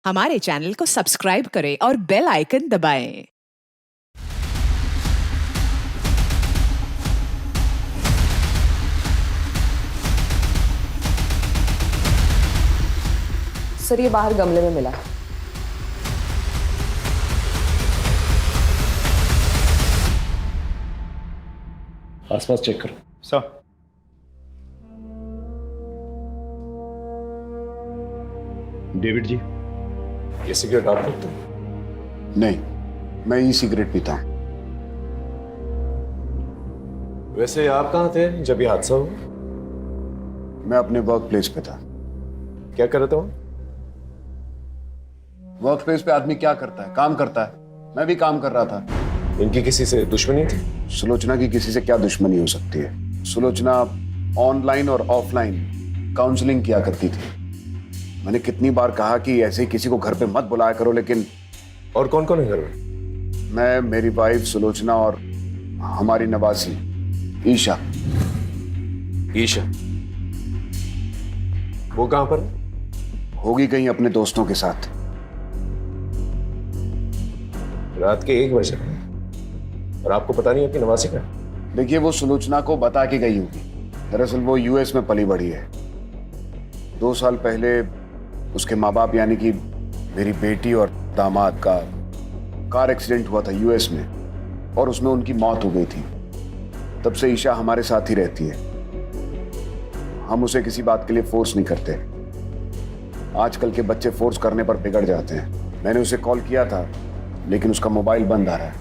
हमारे चैनल को सब्सक्राइब करें और बेल आइकन दबाएं। सर ये बाहर गमले में मिला। आसपास चेक करो। सर डेविड जी, ये सिगरेट आप पीते हो? नहीं, मैं ई सिगरेट पीता हूं। वैसे आप कहाँ थे जब ये हादसा हुआ? मैं अपने वर्क प्लेस पे था। क्या कर रहे थे वहाँ? वर्क प्लेस पे आदमी क्या करता है? काम करता है। मैं भी काम कर रहा था। इनकी किसी से दुश्मनी थी? सुलोचना की किसी से क्या दुश्मनी हो सकती है? सुलोचना ऑनलाइन और ऑफलाइन काउंसलिंग किया करती थी। मैंने कितनी बार कहा कि ऐसे ही किसी को घर पे मत बुलाया करो, लेकिन और कौन कौन है घर में? मैं, मेरी वाइफ सुलोचना और हमारी नवासी ईशा। ईशा वो कहाँ पर? होगी कहीं अपने दोस्तों के साथ। रात के 1 बजे और आपको पता नहीं आपकी नवासी का? देखिए, वो सुलोचना को बता के गई होगी। दरअसल वो यूएस में पली बड़ी है। 2 साल पहले उसके माँ बाप यानी कि मेरी बेटी और दामाद का कार एक्सीडेंट हुआ था यूएस में, और उसमें उनकी मौत हो गई थी। तब से ईशा हमारे साथ ही रहती है। हम उसे किसी बात के लिए फोर्स नहीं करते। आजकल के बच्चे फोर्स करने पर बिगड़ जाते हैं। मैंने उसे कॉल किया था, लेकिन उसका मोबाइल बंद आ रहा है।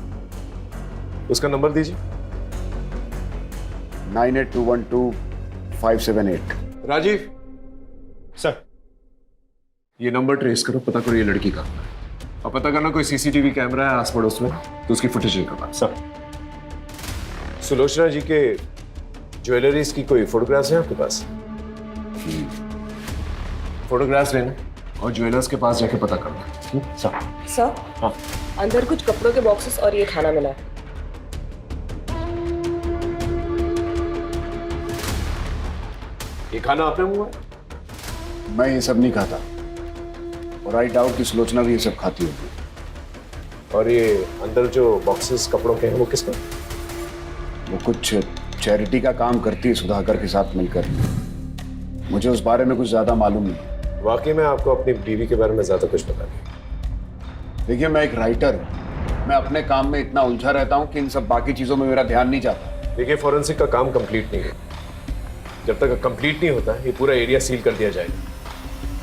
उसका नंबर दीजिए। 98212578। राजीव सर ये नंबर ट्रेस करो, पता करो ये लड़की का, और पता करना कोई सीसीटीवी कैमरा है आस पड़ोस में तो उसकी फुटेज निकालना। सर सुलोचना जी के ज्वेलरीज की कोई फोटोग्राफ्स हैं आपके पास? फोटोग्राफ्स लेना और ज्वेलर्स के पास जाके पता करना। सर सर हाँ। अंदर कुछ कपड़ों के बॉक्सेस और ये खाना मिला है। ये खाना आपने मंगवाया? मैं ये सब नहीं खाता, और आई डाउट कि सुलोचना भी ये सब खाती होगी। और ये अंदर जो बॉक्सेस कपड़ों के हैं वो किसका? वो कुछ चैरिटी का काम करती है सुधाकर के साथ मिलकर। मुझे उस बारे में कुछ ज्यादा मालूम नहीं। वाकई में आपको अपनी बीवी के बारे में ज्यादा कुछ पता नहीं। देखिए, मैं एक राइटर हूँ। मैं अपने काम में इतना उलझा रहता हूँ कि इन सब बाकी चीजों में मेरा ध्यान नहीं जाता। देखिए, फॉरेंसिक का काम कंप्लीट नहीं है। जब तक कंप्लीट नहीं होता ये पूरा एरिया सील कर दिया जाएगा,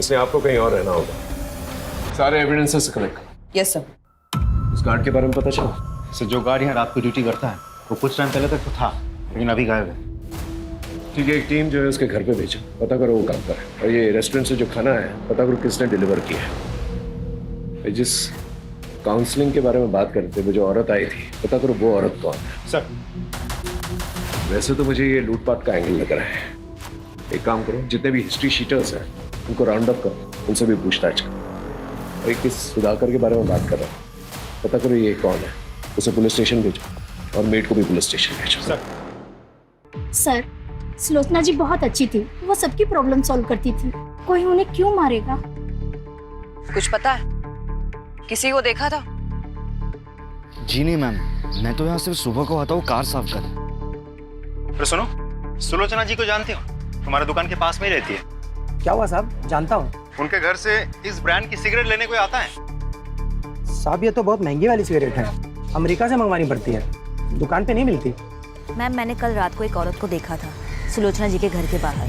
इसलिए आपको कहीं और रहना होगा। सारे एविडेंसेस कलेक्ट करो। Yes sir. उस गार्ड के बारे में पता चला? सर जो गार्ड यहाँ रात को ड्यूटी करता है वो कुछ टाइम पहले तक तो था, लेकिन अभी गायब है। ठीक है, एक टीम जो है उसके घर पे भेजो, पता करो वो कहाँ पर है। और ये रेस्टोरेंट से जो खाना है पता करो किसने डिलीवर किया है। जिस काउंसलिंग के बारे में बात करते थे, जो औरत आई थी, पता करो वो औरत कौन है। सर वैसे तो मुझे ये लूटपाट का एंगल लग रहा है। एक काम करो, जितने भी हिस्ट्री शीटर्स हैं उनको राउंड अप करो, उनसे भी पूछताछ करो। और एक किस सुधाकर के बारे में बात कर रहा हूँ, पता करो ये कौन है, उसे पुलिस स्टेशन भेजो और मेड को भी पुलिस स्टेशन भेजो। सर सुलोचना जी बहुत अच्छी थी, वो सबकी प्रॉब्लम सॉल्व करती थी। कोई उन्हें क्यों मारेगा? कुछ पता है? किसी को देखा था? जी नहीं मैम, मैं तो यहाँ सिर्फ सुबह को आता हूँ कार साफ कर। अरे सुनो, सुलोचना जी को जानते हो? तुम्हारे दुकान के पास में ही रहती है। क्या हुआ साहब? जानता हूँ उनके घर से इस ब्रांड की सिगरेट लेने कोई आता है? साहब, ये तो बहुत महंगी वाली सिगरेट है, अमेरिका से मंगवानी पड़ती है, दुकान पे नहीं मिलती। मैम मैंने कल रात को एक औरत को देखा था सुलोचना जी के घर के बाहर।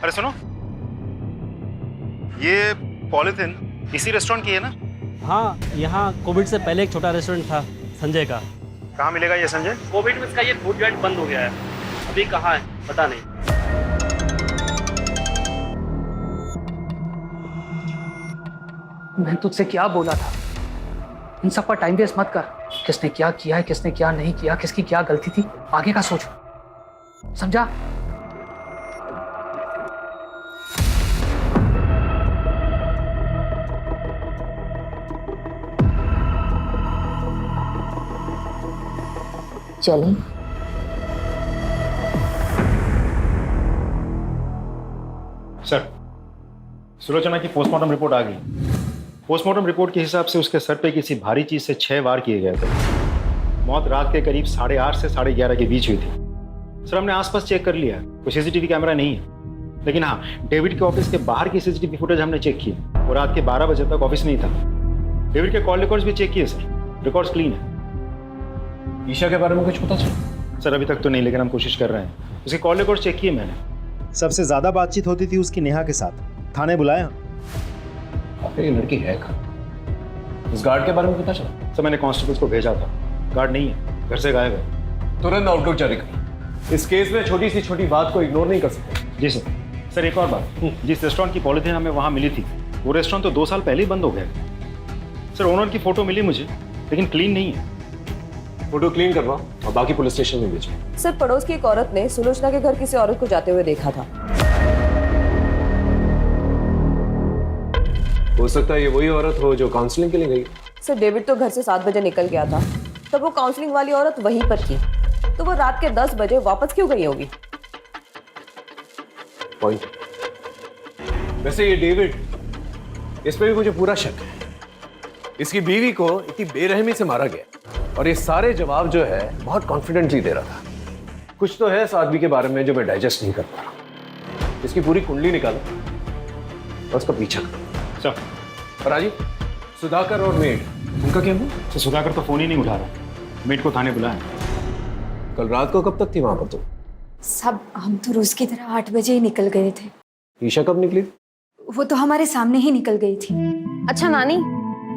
अरे सुनो, ये पॉलिथिन इसी रेस्टोरेंट की है ना? हाँ, यहाँ कोविड से पहले एक छोटा रेस्टोरेंट था संजय का। कहाँ मिलेगा ये संजय? कोविड में इसका ये फूड जॉइंट बंद हो गया है, अभी कहाँ है पता नहीं। मैंने तुझसे क्या बोला था, इन सब पर टाइम वेस्ट मत कर। किसने क्या किया है, किसने क्या नहीं किया, किसकी क्या गलती थी, आगे का सोच, समझा? चलें। सुलोचना की पोस्टमार्टम रिपोर्ट आ गई। पोस्टमार्टम रिपोर्ट के हिसाब से उसके सर पे किसी भारी चीज से 6 वार किए गए थे। मौत रात के करीब 8:30 से 11:30 के बीच हुई थी। सर हमने आसपास चेक कर लिया, कोई सीसीटीवी कैमरा नहीं है, लेकिन हाँ डेविड के ऑफिस के बाहर की सीसीटीवी फुटेज हमने चेक की। वो रात के 12 बजे तक ऑफिस नहीं था। डेविड के कॉल रिकॉर्ड्स भी चेक किए सर, रिकॉर्ड्स क्लीन है। ईशा के बारे में कुछ पता चला? सर अभी तक तो नहीं, लेकिन हम कोशिश कर रहे हैं। उसके कॉल रिकॉर्ड्स चेक किए मैंने। सबसे ज्यादा बातचीत होती थी उसकी नेहा के साथ। थाने बुलाया? आखिर ये लड़की है कहाँ? उस गार्ड के बारे में पता चला? सर मैंने कांस्टेबल्स को भेजा था, गार्ड नहीं है, घर से गायब है। तुरंत आउटलुक जारी कर। इस केस में छोटी सी छोटी बात को इग्नोर नहीं कर सकते। जी सर। सर एक और बात, जिस रेस्टोरेंट की पॉलिथीन हमें वहाँ मिली थी, वो रेस्टोरेंट तो 2 साल पहले ही बंद हो गया। सर ओनर की फोटो मिली मुझे, लेकिन क्लीन नहीं है। फोटो क्लीन करवाओ और बाकी पुलिस स्टेशन में भेजो। सर पड़ोस की एक औरत ने सुलोचना के घर किसी औरत को जाते हुए देखा था। हो सकता है ये वही औरत हो जो काउंसलिंग के लिए गई। सर डेविड तो घर से 7 बजे निकल गया था, तब वो काउंसलिंग वाली औरत वहीं पर थी, तो वो रात के 10 बजे वापस क्यों गई होगी? पॉइंट। वैसे ये डेविड, इस पे भी मुझे पूरा शक है। इसकी बीवी को इतनी बेरहमी से मारा गया और ये सारे जवाब जो है बहुत कॉन्फिडेंटली दे रहा था। कुछ तो है इस आदमी के बारे में जो मैं डाइजेस्ट नहीं कर पा रहा। इसकी पूरी कुंडली निकालो और उसका पीछा करो। सर और राजीव, सुधाकर और मेड, उनका क्या हुआ? सर सुधाकर तो फोन ही नहीं उठा रहा, मेट को थाने बुलाया। कल रात को कब तक थी वहां पर तुम? सब हम तो रोज की तरह 8 बजे ही निकल गए थे। ईशा कब निकली? वो तो हमारे सामने ही निकल गई थी। अच्छा नानी,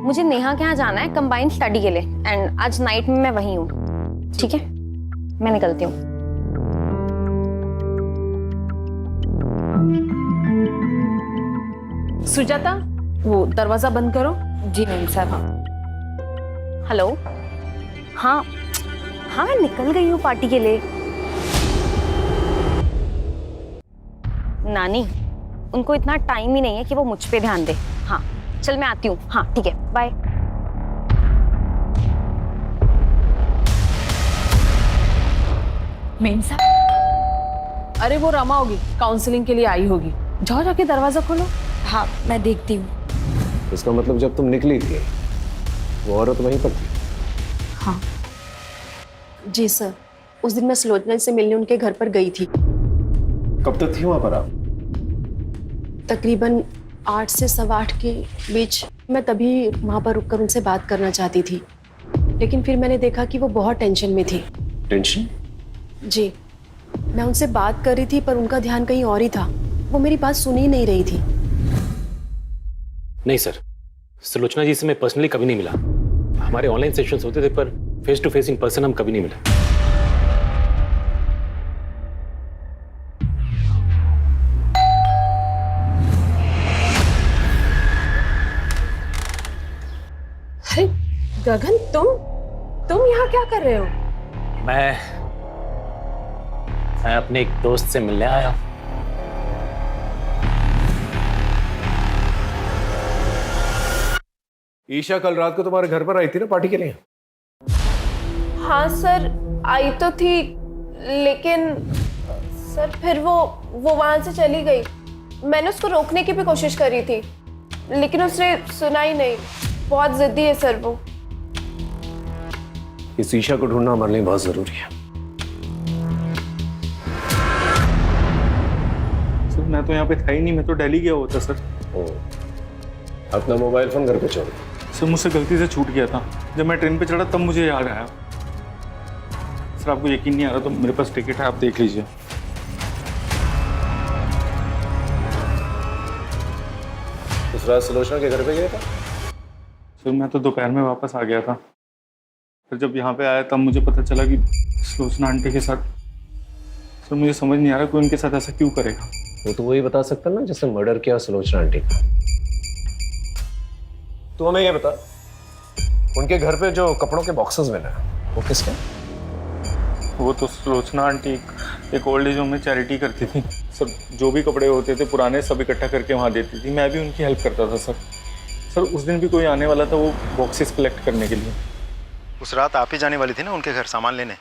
मुझे नेहा के यहाँ जाना है कंबाइंड स्टडी के लिए, एंड आज नाइट में मैं वहीं हूँ। ठीक है, मैं निकलती हूँ। सुजाता, वो दरवाजा बंद करो। जी मैम साहब। हेलो। हाँ हाँ, मैं निकल गई हूँ पार्टी के लिए। नानी, उनको इतना टाइम ही नहीं है कि वो मुझ पे ध्यान दे। हाँ चल मैं आती हूँ। हाँ ठीक है, बाय। मैम साहब। अरे वो रमा होगी, काउंसलिंग के लिए आई होगी। जाओ जाके दरवाजा खोलो। हाँ मैं देखती हूँ। इसका मतलब जब तुम निकली थी वो औरत वहीं पर थी? हाँ जी सर, उस दिन मैं सुलोचना से मिलने उनके घर पर गई थी। कब तक थी वहां पर आप? तकरीबन 8 से 8:15 के बीच। मैं तभी वहाँ पर रुककर उनसे बात करना चाहती थी, लेकिन फिर मैंने देखा कि वो बहुत टेंशन में थी। टेंशन? जी, मैं उनसे बात कर रही थी पर उनका ध्यान कहीं और ही था। वो मेरी बात सुन ही नहीं रही थी। नहीं सर, सुलोचना जी से मैं पर्सनली कभी नहीं मिला। हमारे ऑनलाइन सेशंस होते थे, पर face to face in person हम कभी नहीं मिले। अरे गगन, तुम यहाँ क्या कर रहे हो? मैं अपने एक दोस्त से मिलने आया हूँ। ईशा कल रात को तुम्हारे घर पर आई थी ना पार्टी के लिए? हाँ सर, आई तो थी, लेकिन सर फिर वो वहां से चली गई। मैंने उसको रोकने की भी कोशिश करी थी, लेकिन उसने सुना ही नहीं। बहुत जिद्दी है सर वो। इस ईशा को ढूंढना हमारे लिए बहुत जरूरी है। सर मैं तो यहाँ पे था ही नहीं, मैं तो दिल्ली गया होता सर। अपना मोबाइल फोन घर पे छोड़। सर मुझसे गलती से छूट गया था, जब मैं ट्रेन पे चढ़ा तब मुझे याद आया। सर आपको यकीन नहीं आ रहा तो मेरे पास टिकट है, आप देख लीजिए। उस रात सुलोचना के घर पे गया था? सर मैं तो दोपहर में वापस आ गया था, फिर जब यहाँ पे आया तब मुझे पता चला कि सुलोचना आंटी के साथ। सर मुझे समझ नहीं आ रहा कोई उनके साथ ऐसा क्यों करेगा। वो तो वही बता सकता ना जिसने मर्डर किया सुलोचना आंटी का। तू हमें ये बता, उनके घर पे जो कपड़ों के बॉक्सेस मिले वो किसके? वो तो सुलोचना आंटी एक ओल्ड एज होम में चैरिटी करती थी सर। जो भी कपड़े होते थे पुराने सब इकट्ठा करके वहाँ देती थी। मैं भी उनकी हेल्प करता था सर। सर उस दिन भी कोई आने वाला था वो बॉक्सेस कलेक्ट करने के लिए। उस रात आप ही जाने वाली थी ना उनके घर सामान लेने?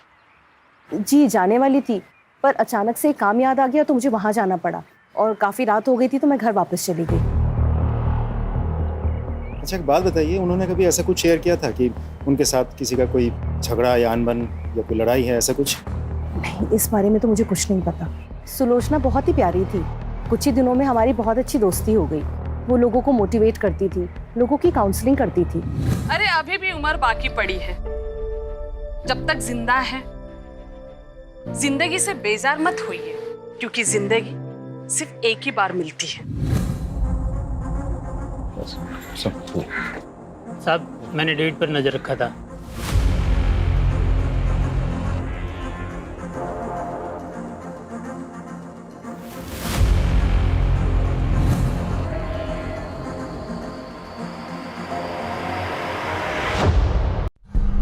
जी जाने वाली थी, पर अचानक से काम याद आ गया तो मुझे वहाँ जाना पड़ा, और काफ़ी रात हो गई थी तो मैं घर वापस चली गई। अच्छा एक बात बताइए, उन्होंने कभी ऐसा कुछ शेयर किया था कि उनके साथ किसी का कोई झगड़ा या अनबन या कोई लड़ाई है, ऐसा कुछ? नहीं, इस बारे में तो मुझे कुछ नहीं पता। सुलोचना बहुत ही प्यारी थी। कुछ ही दिनों में हमारी बहुत अच्छी दोस्ती हो गई। वो लोगों को मोटिवेट करती थी, लोगों की काउंसलिंग करती थी। अरे अभी भी उम्र बाकी पड़ी है। जब तक जिंदा है जिंदगी से बेजार मत होइए, क्योंकि जिंदगी सिर्फ एक ही बार मिलती है। साहब मैंने डेट पर नजर रखा था।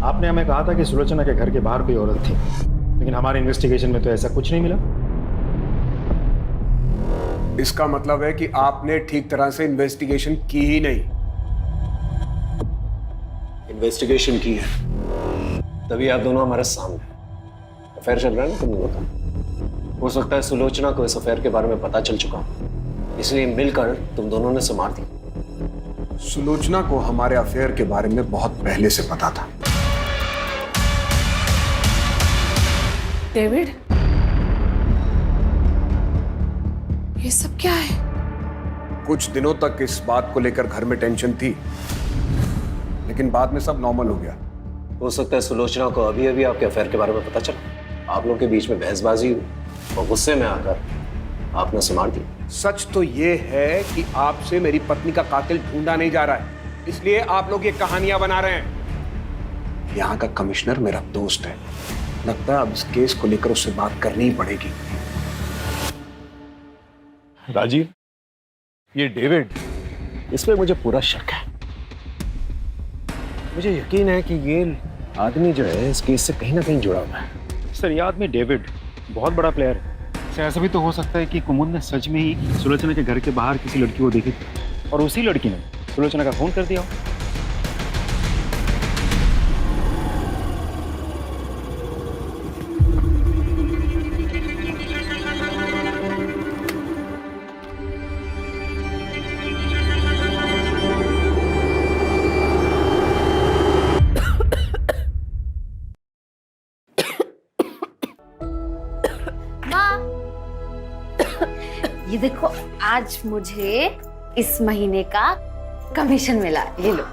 आपने हमें कहा था कि सुलोचना के घर के बाहर कोई औरत थी, लेकिन हमारे इन्वेस्टिगेशन में तो ऐसा कुछ नहीं मिला। इसका मतलब है कि आपने ठीक तरह से इन्वेस्टिगेशन की ही नहीं। इन्वेस्टिगेशन की है, तभी आप दोनों हमारे सामने। अफेयर चल रहा है ना तुम लोगों का। हो सकता है सुलोचना को इस अफेयर के बारे में पता चल चुका हो, इसलिए मिलकर तुम दोनों ने संभाल दी। सुलोचना को हमारे अफेयर के बारे में बहुत पहले से पता था। डेविड, ये सब क्या है? कुछ दिनों तक इस बात को लेकर घर में टेंशन थी, लेकिन बाद में सब नॉर्मल हो गया। हो सकता है सुलोचना को अभी अभी आपके अफेयर के बारे में पता चला, आप लोगों के बीच में बहसबाजी हुई और गुस्से में आकर आपने संभाल दी। सच तो ये है कि आपसे मेरी पत्नी का कातिल ढूंढा नहीं जा रहा है, इसलिए आप लोग ये कहानियां बना रहे हैं। यहाँ का कमिश्नर मेरा दोस्त है, लगता है अब इस केस को लेकर उससे बात करनी ही पड़ेगी। राजीव, ये डेविड, इसमें मुझे पूरा शक है। मुझे यकीन है कि ये आदमी जो है इस केस से कहीं ना कहीं जुड़ा हुआ है। सर ये आदमी डेविड बहुत बड़ा प्लेयर है। सर ऐसा भी तो हो सकता है कि कुमुद ने सच में ही सुलोचना के घर के बाहर किसी लड़की को देखी थी और उसी लड़की ने सुलोचना का फोन कर दिया हो। ये देखो, आज मुझे इस महीने का कमीशन मिला, ये लो।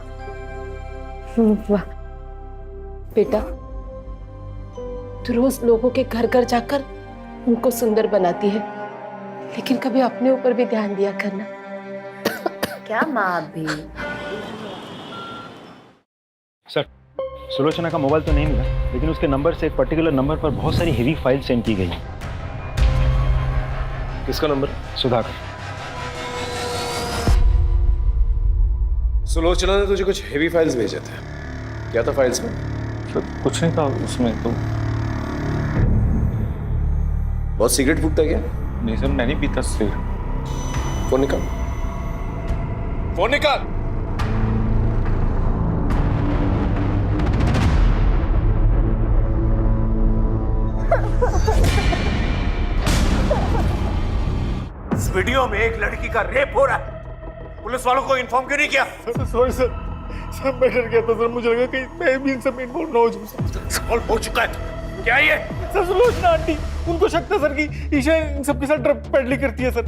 वाह बेटा, तू रोज लोगों के घर घर जाकर उनको सुंदर बनाती है, लेकिन कभी अपने ऊपर भी ध्यान दिया करना। क्या माँ भी? सर सुलोचना का मोबाइल तो नहीं मिला, लेकिन उसके नंबर से एक पर्टिकुलर नंबर पर बहुत सारी हेवी फाइल सेंड की गई है। किसका नंबर? सुधाकर। सुलोचना ने तुझे कुछ हेवी फाइल्स भेजे थे, क्या था फाइल्स में? सर कुछ नहीं था उसमें तो। बहुत सिगरेट फूकता क्या? नहीं सर, मैं नहीं पीता सिर। फोन निकाल, फोन निकाल। इस वीडियो में एक लड़की का रेप हो रहा है, पुलिस वालों को इन्फॉर्म क्यों नहीं किया? सॉरी सर, मैं डर गया था सर, मुझे लगा कि मैं भी इन सब में इन्वॉल्व ना हो जाऊं। सॉल्व हो चुका है, क्या ये? सर सुलोचना आंटी, उनको शक था सर कि ईशा इन सब के साथ ड्रग पेडलिंग करती है सर।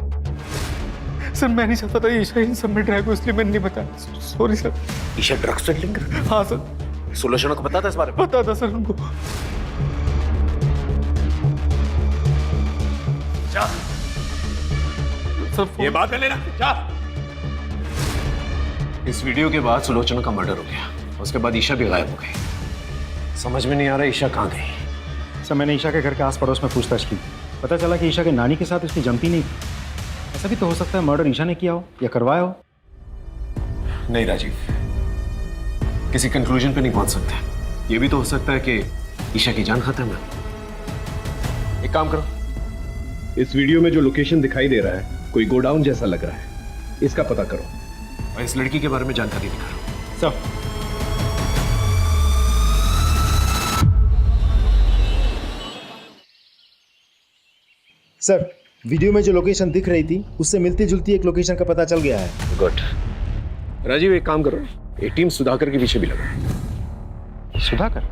सर मैं नहीं चाहता था ईशा इन सब में ड्रैग हो, इसलिए मैंने नहीं बताया। Sorry sir. Isha drugs peddling करती है? हाँ सर। सुलोचना को पता था इस बारे में? पता था सर उनको। जा सर ये बात कर लेना, जा। इस वीडियो के बाद सुलोचना का मर्डर हो गया, उसके बाद ईशा भी गायब हो गई। समझ में नहीं आ रहा ईशा कहाँ गई। सर मैंने ईशा के घर के आस पड़ोस में पूछताछ की, पता चला कि ईशा के नानी के साथ उसकी जमती नहीं थी। ऐसा भी तो हो सकता है मर्डर ईशा ने किया हो या करवाया हो। नहीं राजीव, किसी कंक्लूजन पे नहीं पहुंच सकते। ये भी तो हो सकता है कि ईशा की जान खत्म है। एक काम करो, इस वीडियो में जो लोकेशन दिखाई दे रहा है कोई गोडाउन जैसा लग रहा है, इसका पता करो और इस लड़की के बारे में जानकारी निकालो। सर सर वीडियो में जो लोकेशन दिख रही थी उससे मिलती जुलती एक लोकेशन का पता चल गया है। गुड। राजीव एक काम करो, एक टीम सुधाकर के पीछे भी लगा। सुधाकर?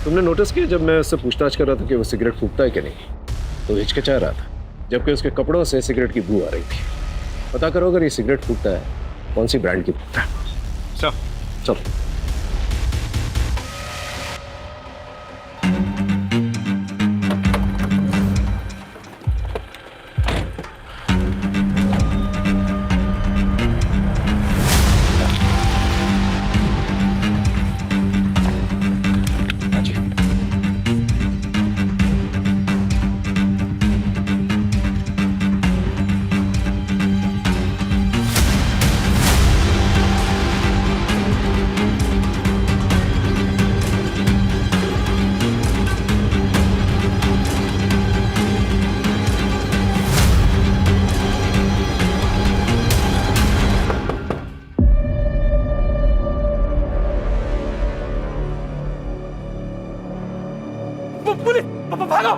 तुमने नोटिस किया जब मैं उससे पूछताछ कर रहा था कि वो सिगरेट फूकता है कि नहीं, तो हिचकिचा रहा था, जबकि उसके कपड़ों से सिगरेट की बू आ रही थी। पता करो अगर ये सिगरेट फूकता है कौन सी ब्रांड की फूकता है। चलो। पुलिस, भागो!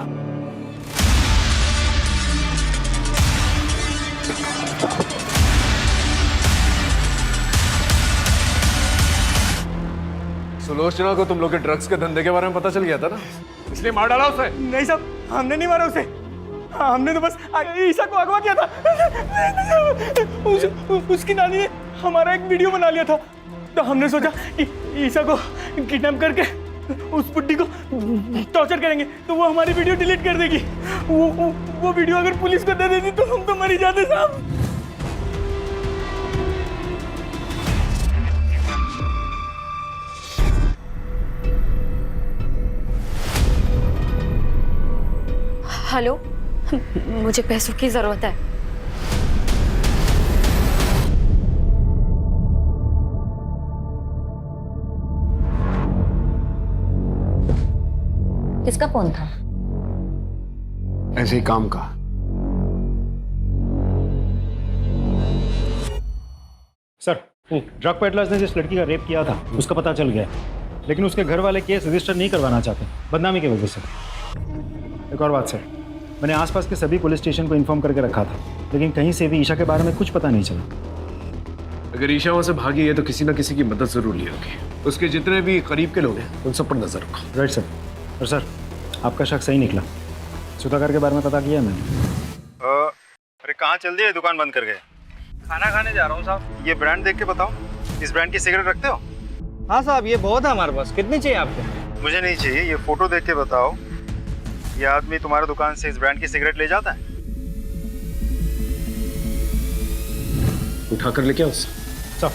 सुलोचना को तुम लोग के ड्रग्स के धंधे के बारे में पता चल गया था ना, इसलिए मार डाला उसे। नहीं साहब, हमने नहीं मारा उसे, हमने तो बस ईशा को अगवा किया था। उसकी नानी ने हमारा एक वीडियो बना लिया था, तो हमने सोचा कि ईशा को किडनैप करके उस बुड्ढी को टॉर्चर करेंगे तो वो हमारी वीडियो डिलीट कर देगी। वो वीडियो अगर पुलिस को दे देती तो हम तो मर ही जाते साहब। हेलो, मुझे पैसों की जरूरत है। किसका फोन था? ऐसे ही काम का। सर, ड्रग पेडलर्स ने जिस लड़की का रेप किया था उसका पता चल गया, लेकिन उसके घर वाले केस रजिस्टर नहीं करवाना चाहते बदनामी की वजह से। एक और बात सर, मैंने आसपास के सभी पुलिस स्टेशन को इन्फॉर्म करके रखा था, लेकिन कहीं से भी ईशा के बारे में कुछ पता नहीं चला। अगर ईशा वहां से भागी है तो किसी ना किसी की मदद जरूर ली होगी। उसके जितने भी करीब के लोग हैं उन सब पर नजर रखो। Right sir. और सर, आपका शक सही निकला, सुधाकर के बारे में पता किया मैंने। अरे कहाँ चल दिए, दुकान बंद कर गए? खाना खाने जा रहा हूँ साहब। ये ब्रांड देख के बताओ, इस ब्रांड की सिगरेट रखते हो? हाँ साहब, ये बहुत है हमारे पास। कितनी चाहिए आपको? मुझे नहीं चाहिए, ये फोटो देख के बताओ, ये आदमी तुम्हारे दुकान से इस ब्रांड की सिगरेट ले जाता है? उठा कर लेके आओ सब।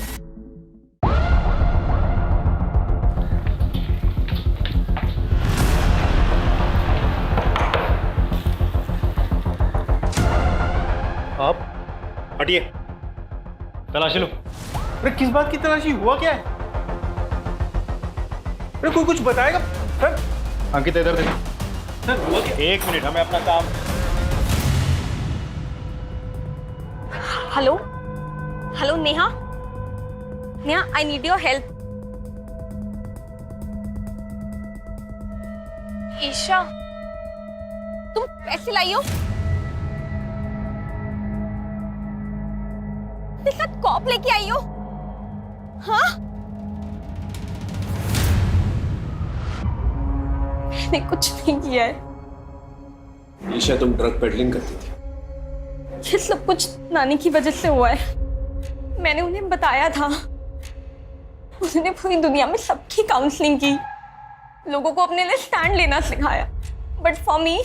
आप हटिए, तलाशी लो। अरे किस बात की तलाशी, हुआ क्या है? अरे कोई कुछ बताएगा सर? अंकित इधर देखो। सर हुआ क्या? एक मिनट, हमें अपना काम। Hello hello Neha, Neha I need your help. Isha, तुम पैसे लाई हो? मेरे साथ कॉप लेके आई हो? हाँ, मैंने कुछ नहीं किया है। ईशा, तुम ड्रग पेडलिंग करती थी? ये सब कुछ नानी की वजह से हुआ है। मैंने उन्हें बताया था, उन्होंने पूरी दुनिया में सबकी काउंसलिंग की, लोगों को अपने लिए स्टैंड लेना सिखाया, बट फॉर मी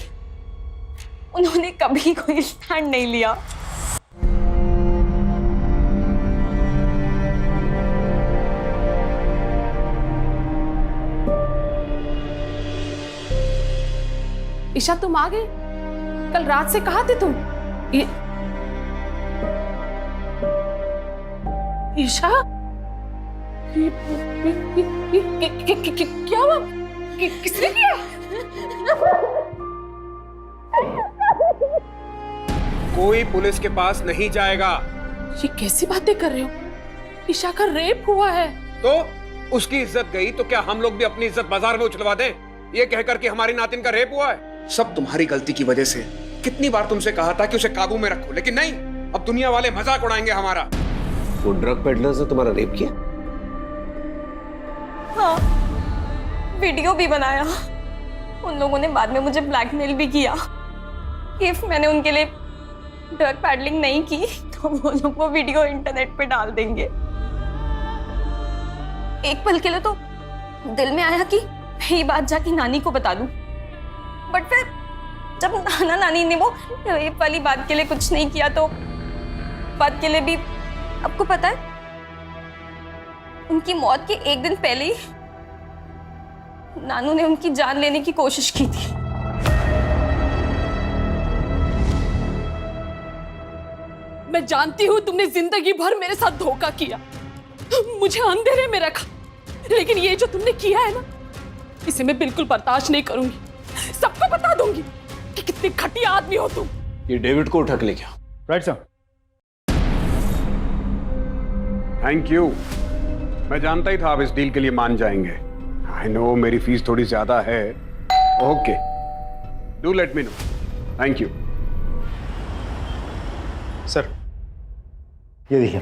उन्होंने कभी कोई स्टैंड नहीं लिया। ईशा, तुम आ गए? कल रात से कहाँ थे तुम? ईशा, क्या हुआ? किसने किया? कोई पुलिस के पास नहीं जाएगा। ये कैसी बातें कर रहे हो? ईशा का रेप हुआ है। तो उसकी इज्जत गई तो क्या हम लोग भी अपनी इज्जत बाजार में उछलवा दें, ये कहकर कि हमारी नातिन का रेप हुआ है? सब तुम्हारी गलती की वजह से। कितनी बार तुमसे कहा था कि उसे काबू में रखो, लेकिन नहीं, अब दुनिया वाले मजाक उड़ाएंगे हमारा। वो ड्रग पेडलर से तुम्हारा रेप किया? हाँ, वीडियो भी बनाया। उन लोगों ने बाद में मुझे ब्लैकमेल भी किया। इफ मैंने उनके लिए ड्रग पैडलिंग नहीं की तो वो लोग वो वीडियो इंटरनेट पे डाल देंगे। एक पल के लिए तो दिल में आया कि ये बात जाके नानी को बता दूं, बट फिर जब नाना नानी ने वो रेप वाली बात के लिए कुछ नहीं किया तो बात के लिए भी, आपको पता है उनकी मौत के एक दिन पहले ही नानू ने उनकी जान लेने की कोशिश की थी। मैं जानती हूं तुमने जिंदगी भर मेरे साथ धोखा किया, मुझे अंधेरे में रखा, लेकिन ये जो तुमने किया है ना, इसे मैं बिल्कुल बर्दाश्त नहीं करूंगी। सबको बता दूंगी कि कितने घटिया आदमी हो तुम। ये डेविड को उठा के ले गया। Right sir. Thank you. मैं जानता ही था आप इस डील के लिए मान जाएंगे। आई नो मेरी फीस थोड़ी ज्यादा है। Okay, do let me know. Thank you. Sir, ये देखिए,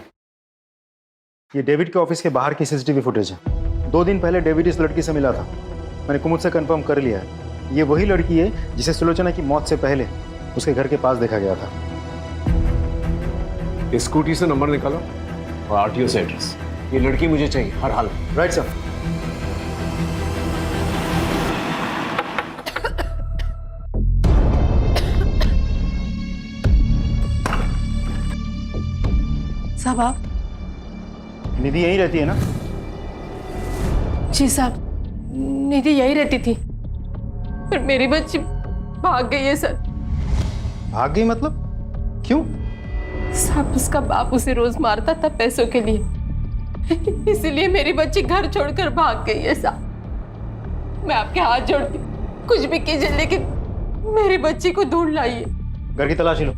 ये डेविड के ऑफिस के बाहर की सीसीटीवी फुटेज है। 2 दिन पहले डेविड इस लड़की से मिला था। मैंने कुमुद से कंफर्म कर लिया है, ये वही लड़की है जिसे सुलोचना की मौत से पहले उसके घर के पास देखा गया था। स्कूटी से नंबर निकालो और आरटीओ से एड्रेस। ये लड़की मुझे चाहिए हर हाल में। Right sir. साहब आप? निधि यहीं रहती है ना? जी साहब, निधि यही रहती थी, पर मेरी बच्ची भाग गई है सर। भाग गई मतलब? क्यों? साहब, उसका बाप उसे रोज मारता था पैसों के लिए, इसीलिए मेरी बच्ची घर छोड़कर भाग गई है साहब। मैं आपके हाथ जोड़ती हूँ, कुछ भी कीजिए, लेकिन मेरी बच्ची को ढूंढ लाइए। घर की तलाशी लो।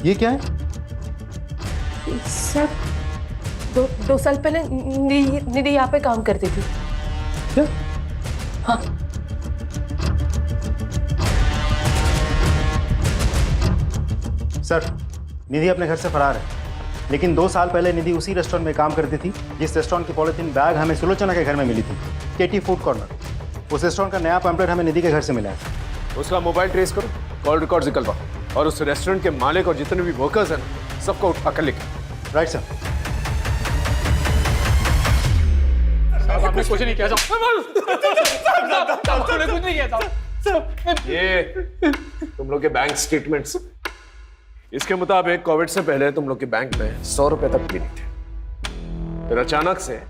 ये क्या है? सर, दो साल पहले निधि यहाँ पे काम करती थी। क्या? हाँ। सर, निधि अपने घर से फरार है, लेकिन 2 साल पहले निधि उसी रेस्टोरेंट में काम करती थी जिस रेस्टोरेंट की पॉलिथीन बैग हमें सुलोचना के घर में मिली थी, केटी फूड कॉर्नर। उस रेस्टोरेंट का नया पैम्पलेट हमें निधि के घर से मिला है। उसका मोबाइल ट्रेस करो, कॉल रिकॉर्ड निकलवाओ और उस रेस्टोरेंट के मालिक और जितने भी वर्कर्स हैं ना, सबको उठा कर लिखो। Right sir. आपने कुछ नहीं किया आपने कुछ नहीं किया। ये तुम लोग के बैंक स्टेटमेंट्स, इसके मुताबिक कोविड से पहले तुम लोग के बैंक में 100 रुपए तक भी नहीं थे, फिर अचानक से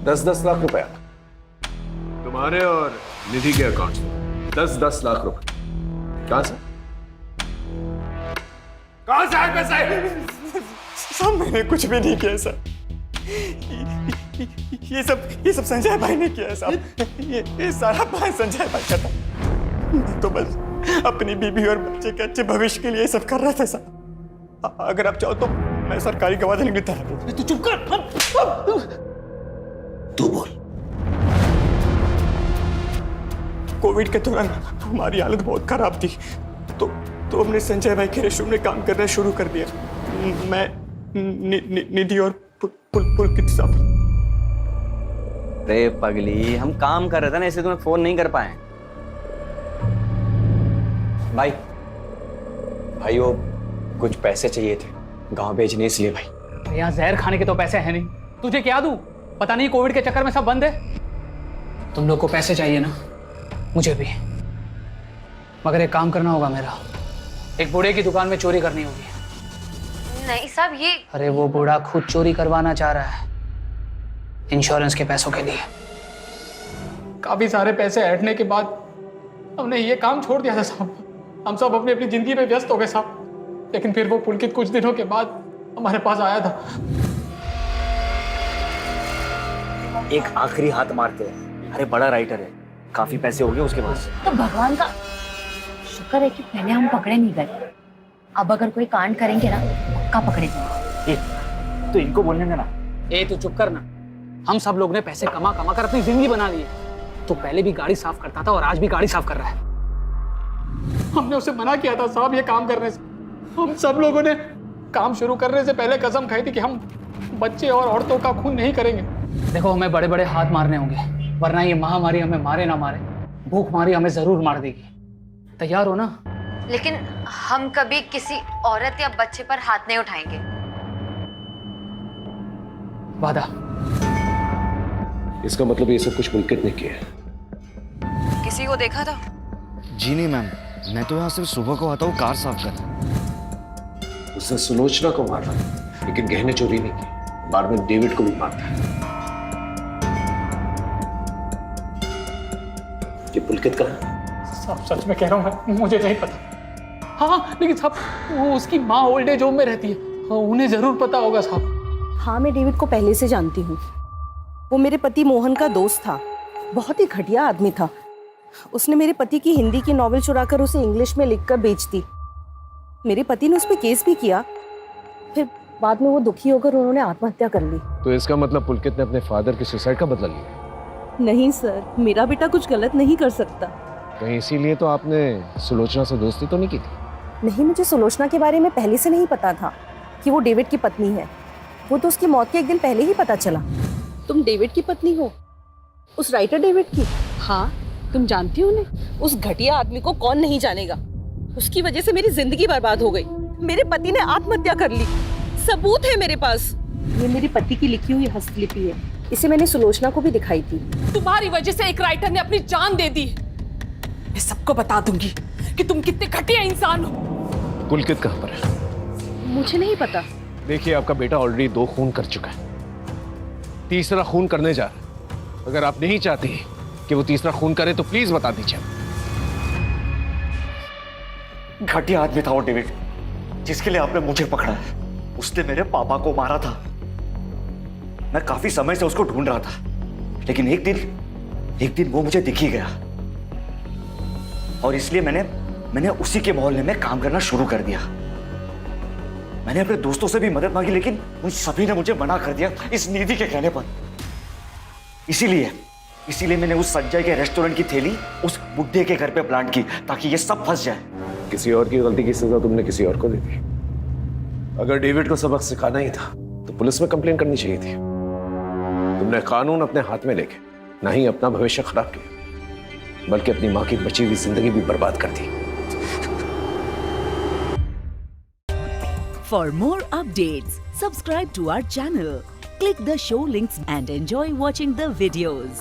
10-10 लाख रुपए तुम्हारे और निधि के अकाउंट में। 10-10 लाख रुपए कहां से? कहां से आए पैसे? सर, मैंने कुछ भी नहीं किया सर। ये सब संजय भाई ने किया है साहब। ये सारा प्लान संजय भाई का था। मैं तो बस अपनी बीबी और बच्चे के अच्छे भविष्य के लिए सब कर रहा था साहब। अगर आप चाहो तो मैं सरकारी गवाह देने के लिए तैयार हूं। तू चुप कर। तू बोल। कोविड के दौरान हमारी हालत बहुत खराब थी, तो हमने संजय भाई के रेस्टोरेंट में काम करना शुरू कर दिया। मैं, निधि और पुलकित साहब। अरे पगली, हम काम कर रहे थे ना, इसलिए तुम्हें फोन नहीं कर पाए। भाई वो कुछ पैसे चाहिए थे गांव भेजने, इसलिए भाई। यहाँ जहर खाने के तो पैसे हैं नहीं, तुझे क्या दूं? पता नहीं कोविड के चक्कर में सब बंद है। तुम लोग को पैसे चाहिए ना, मुझे भी, मगर एक काम करना होगा मेरा। एक बूढ़े की दुकान में चोरी करनी होगी। नहीं साहब, ये अरे वो बूढ़ा खुद चोरी करवाना चाह रहा है इंश्योरेंस के पैसों के लिए। काफी सारे पैसे ऐंठने के बाद हमने ये काम छोड़ दिया था साहब। हम सब अपनी अपनी जिंदगी में व्यस्त हो गए साहब। लेकिन फिर वो पुलकित कुछ दिनों के बाद हमारे पास आया था। एक आखिरी हाथ मारते हैं। अरे बड़ा राइटर है, काफी पैसे हो गए उसके पास। तो भगवान का शुक्र है कि पहले हम पकड़े नहीं गए। अब अगर कोई कांड करेंगे ना पक्का पकड़े जाएंगे। तो इनको बोलने देना। ए तू चुप कर ना। हम सब लोग ने पैसे कमा कमा कर अपनी जिंदगी बना ली है। तो पहले भी गाड़ी साफ करता था और आज भी गाड़ी साफ कर रहा है। हमने उसे मना किया था साहब ये काम करने से। हम सब लोगों ने काम शुरू करने से पहले कसम खाई थी कि हम बच्चे और औरतों का खून नहीं करेंगे। देखो हमें बड़े बड़े हाथ मारने होंगे, वरना ये महामारी हमें मारे ना मारे, भूखमारी हमें जरूर मार देगी। तैयार हो ना? लेकिन हम कभी किसी औरत या बच्चे पर हाथ नहीं उठाएंगे। वादा। इसका मतलब ये सब कुछ पुलकित ने किया है। किसी को देखा था? जी नहीं मैम, मैं तो यहाँ सिर्फ सुबह को आता हूँ कार साफ कर। उसने सुलोचना को मारा, लेकिन गहने चोरी नहीं की। बाद में डेविड को भी मारता है। ये पुलकित कहाँ है? साहब सच में कह रहा हूँ, मुझे नहीं पता। हाँ लेकिन साहब वो उसकी माँ ओल्ड एज होम में रहती है, उन्हें जरूर पता होगा साहब। हाँ, मैं डेविड को पहले से जानती हूँ। वो मेरे पति मोहन का दोस्त था, बहुत ही घटिया आदमी था। उसने मेरे पति की हिंदी की नॉवेल चुराकर उसे इंग्लिश में लिखकर बेच दी। मेरे पति ने उस पर केस भी किया, फिर बाद में वो दुखी होकर उन्होंने आत्महत्या कर ली। तो इसका मतलब पुलकित ने अपने फादर के सुसाइड का बदला लिया? नहीं सर, मेरा बेटा कुछ गलत नहीं कर सकता। कहीं इसीलिए तो आपने सुलोचना से दोस्ती तो नहीं की थी? नहीं, मुझे सुलोचना के बारे में पहले से नहीं पता था कि वो डेविड की पत्नी है। वो तो उसकी मौत के एक दिन पहले ही पता चला। तुम डेविड की पत्नी हो? उस राइटर डेविड की? हाँ, तुम जानती हो उन्हें? उस घटिया आदमी को कौन नहीं जानेगा। उसकी वजह से मेरी जिंदगी बर्बाद हो गई। मेरे पति ने आत्महत्या कर ली, सबूत है मेरे पास। ये मेरे पति की लिखी हुई हस्तलिपि है, इसे मैंने सुलोचना को भी दिखाई थी। तुम्हारी वजह से एक राइटर ने अपनी जान दे दी। मैं सबको बता दूंगी कि तुम कितने घटिया इंसान हो। पुलकित कहाँ पर है? मुझे नहीं पता। देखिए, आपका बेटा ऑलरेडी 2 खून कर चुका है, तीसरा खून करने जा रहा है। अगर आप नहीं चाहती कि वो तीसरा खून करे तो प्लीज बता दीजिए। घटिया आदमी था वो डेविड, जिसके लिए आपने मुझे पकड़ा है। उसने मेरे पापा को मारा था। मैं काफी समय से उसको ढूंढ रहा था, लेकिन एक दिन वो मुझे दिख ही गया और इसलिए मैंने उसी के मोहल्ले में काम करना शुरू कर दिया। मैंने अपने दोस्तों से भी मदद मांगी, लेकिन उन सभी ने मुझे मना कर दिया इस निधि के कहने पर। इसीलिए मैंने उस संजय के रेस्टोरेंट की थैली उस बुड्ढे के घर पे प्लांट की, ताकि ये सब फंस जाए। किसी और की गलती की सजा तुमने किसी और को दे दी। अगर डेविड को सबक सिखाना ही था तो पुलिस में कंप्लेन करनी चाहिए थी। तुमने कानून अपने हाथ में लेके ना ही अपना भविष्य खराब किया, बल्कि अपनी मां की बची हुई जिंदगी भी बर्बाद कर दी। For more updates, subscribe to our channel, click the show links and enjoy watching the videos.